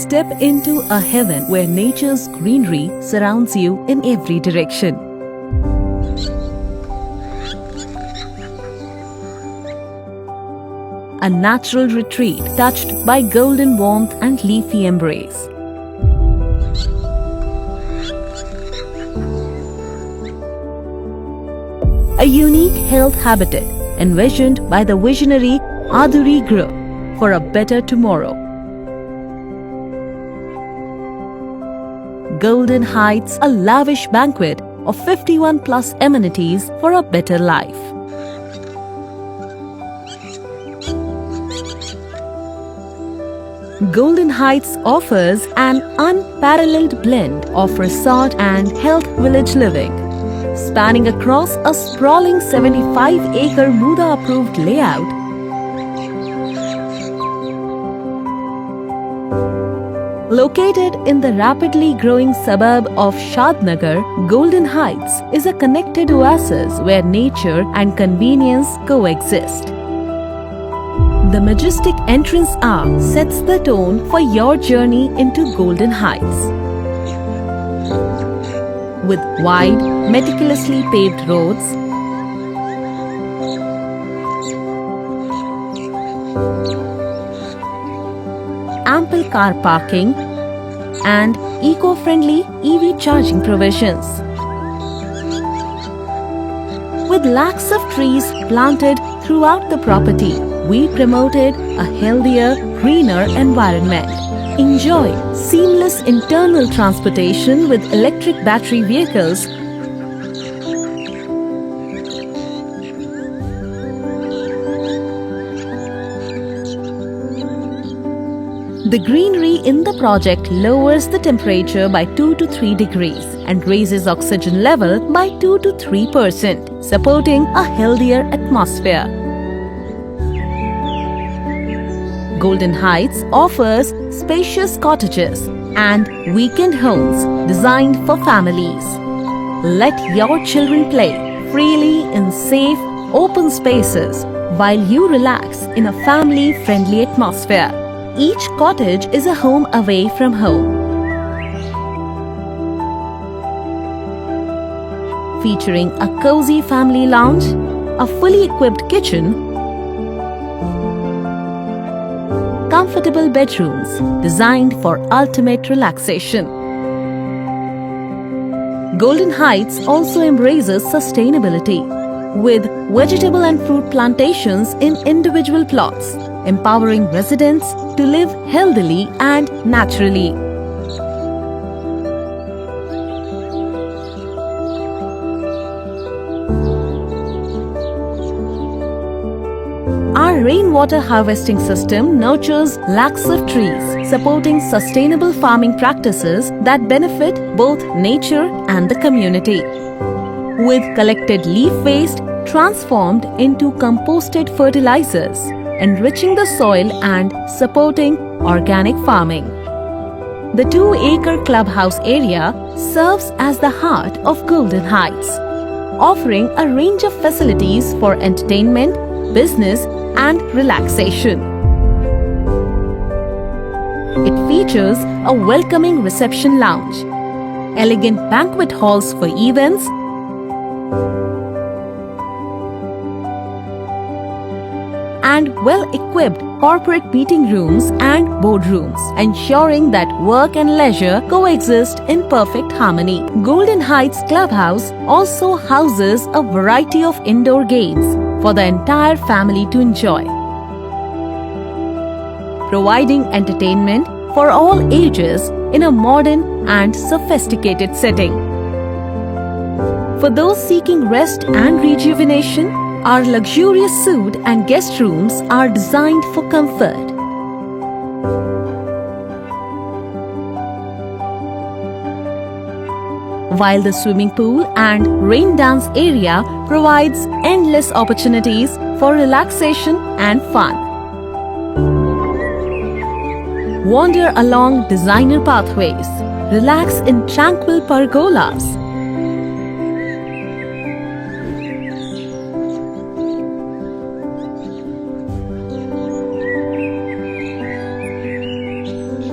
Step into a heaven where nature's greenery surrounds you in every direction. A natural retreat touched by golden warmth and leafy embrace. A unique health habitat envisioned by the visionary Aduri Group for a better tomorrow. Golden Heights, a lavish banquet of 51 plus amenities for a better life. Golden Heights offers an unparalleled blend of resort and health village living, spanning across a sprawling 75-acre MUDA-approved layout. Located in the rapidly growing suburb of Shadnagar, Golden Heights is a connected oasis where nature and convenience coexist. The majestic entrance arch sets the tone for your journey into Golden Heights. With wide, meticulously paved roads, ample car parking, and eco-friendly EV charging provisions. With lakhs of trees planted throughout the property, we promoted a healthier, greener environment. Enjoy seamless internal transportation with electric battery vehicles, the greenery in the project lowers the temperature by 2 to 3 degrees and raises oxygen level by 2 to 3%, supporting a healthier atmosphere. Golden Heights offers spacious cottages and weekend homes designed for families. Let your children play freely in safe, open spaces while you relax in a family-friendly atmosphere. Each cottage is a home away from home. Featuring a cozy family lounge, a fully equipped kitchen, comfortable bedrooms designed for ultimate relaxation. Golden Heights also embraces sustainability with vegetable and fruit plantations in individual plots, empowering residents to live healthily and naturally. Our rainwater harvesting system nurtures lakhs of trees, supporting sustainable farming practices that benefit both nature and the community. With collected leaf waste transformed into composted fertilizers, enriching the soil and supporting organic farming. The 2-acre clubhouse area serves as the heart of Golden Heights, offering a range of facilities for entertainment, business, and relaxation. It features a welcoming reception lounge, elegant banquet halls for events, and well-equipped corporate meeting rooms and boardrooms, ensuring that work and leisure coexist in perfect harmony. Golden Heights Clubhouse also houses a variety of indoor games for the entire family to enjoy, providing entertainment for all ages in a modern and sophisticated setting. For those seeking rest and rejuvenation, our luxurious suite and guest rooms are designed for comfort. While the swimming pool and rain dance area provides endless opportunities for relaxation and fun. Wander along designer pathways, relax in tranquil pergolas,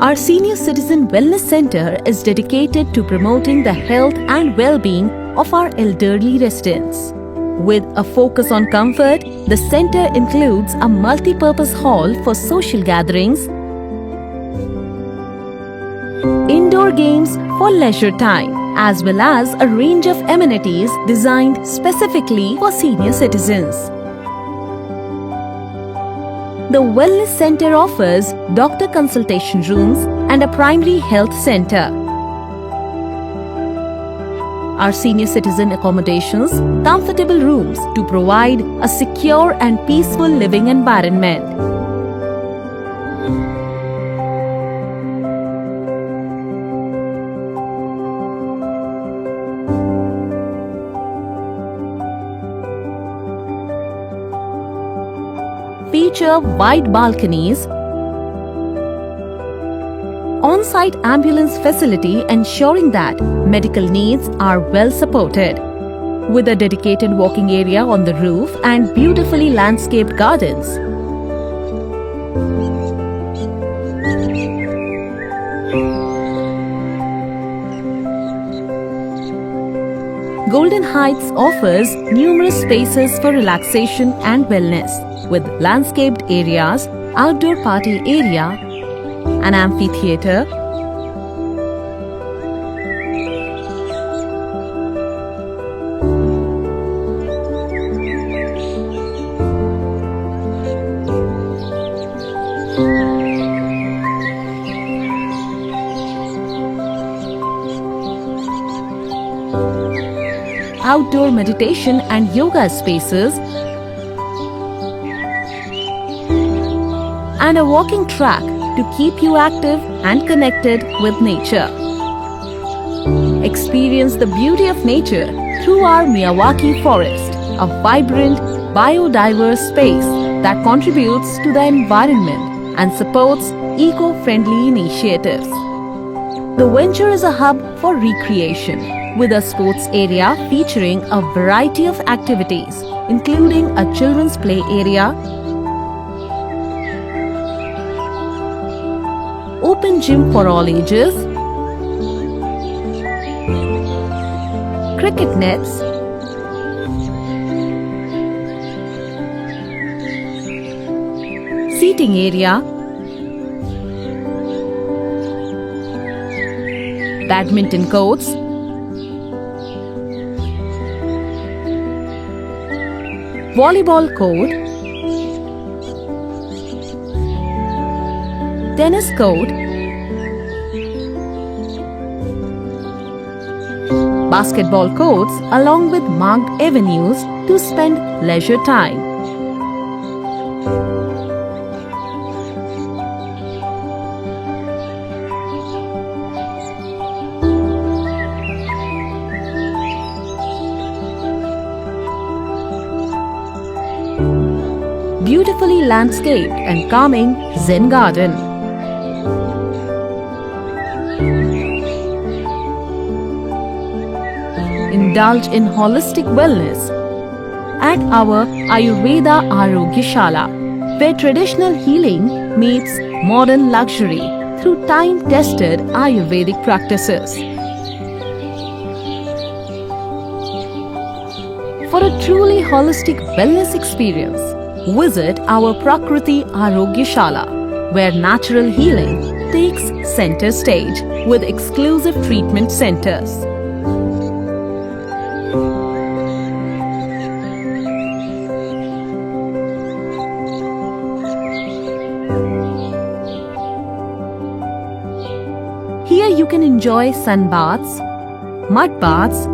Our Senior Citizen Wellness Center is dedicated to promoting the health and well-being of our elderly residents. With a focus on comfort, the center includes a multi-purpose hall for social gatherings, indoor games for leisure time, as well as a range of amenities designed specifically for senior citizens. The Wellness Center offers doctor consultation rooms and a primary health center. Our senior citizen accommodations, comfortable rooms to provide a secure and peaceful living environment. Feature wide balconies, on-site ambulance facility ensuring that medical needs are well supported, with a dedicated walking area on the roof and beautifully landscaped gardens. Golden Heights offers numerous spaces for relaxation and wellness, with landscaped areas, outdoor party area, an amphitheater, outdoor meditation and yoga spaces, and a walking track to keep you active and connected with nature. Experience the beauty of nature through our Miyawaki forest, a vibrant, biodiverse space that contributes to the environment and supports eco-friendly initiatives. The venture is a hub for recreation, with a sports area featuring a variety of activities, including a children's play area, open gym for all ages, cricket nets, seating area, badminton courts, volleyball court, tennis court, basketball courts along with marked avenues to spend leisure time. Beautifully landscaped and calming Zen garden. Indulge in holistic wellness at our Ayurveda Arogyashala, where traditional healing meets modern luxury through time-tested Ayurvedic practices. For a truly holistic wellness experience, visit our Prakriti Arogyashala, where natural healing takes center stage with exclusive treatment centers. Here you can enjoy sun baths, mud baths,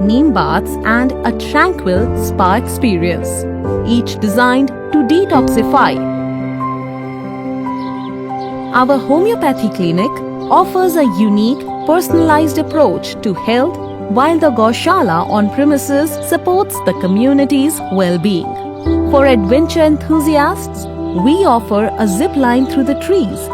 neem baths and a tranquil spa experience, each designed to detoxify. Our homeopathy clinic offers a unique, personalized approach to health, while the Gaushala on premises supports the community's well-being. For adventure enthusiasts, we offer a zip line through the trees,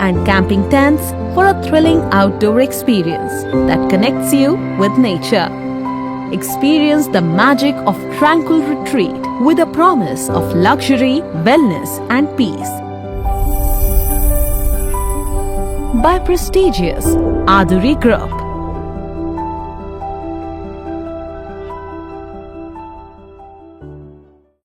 and camping tents for a thrilling outdoor experience that connects you with nature. Experience the magic of tranquil retreat with a promise of luxury, wellness and peace. By prestigious Aduri Group.